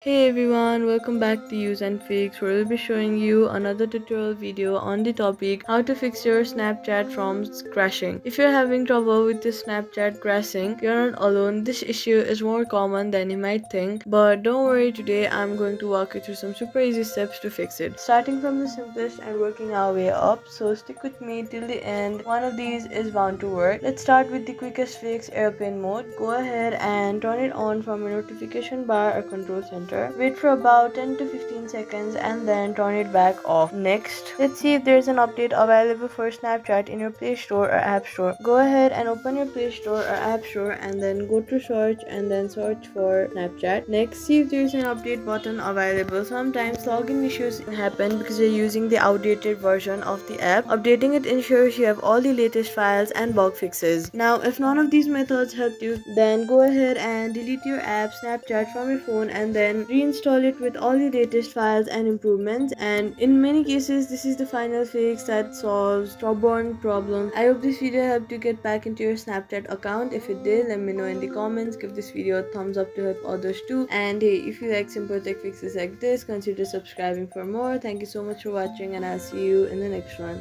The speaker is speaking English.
Hey everyone, welcome back to Use and Fix, where we'll be showing you another tutorial video on the topic how to fix your Snapchat from crashing. If you're having trouble with the Snapchat crashing, you're not alone. This issue is more common than you might think, but don't worry, today I'm going to walk you through some super easy steps to fix it. Starting from the simplest and working our way up, so stick with me till the end. One of these is bound to work. Let's start with the quickest fix, airplane mode. Go ahead and turn it on from a notification bar or control center. Wait for about 10 to 15 seconds and then turn it back off. Next, let's see if there's an update available for Snapchat in your Play Store or App Store. Go ahead and open your Play Store or App Store and then go to search and then search for Snapchat. Next, see if there's an update button available. Sometimes login issues happen because you're using the outdated version of the app. Updating it ensures you have all the latest files and bug fixes. Now, if none of these methods helped you, then go ahead and delete your app Snapchat from your phone and then reinstall it with all the latest files and improvements. And in many cases, this is the final fix that solves stubborn problems. I hope this video helped you get back into your Snapchat account. If it did, let me know in the comments. Give this video a thumbs up to help others too. And hey, if you like simple tech fixes like this, consider subscribing for more. Thank you so much for watching, and I'll see you in the next one.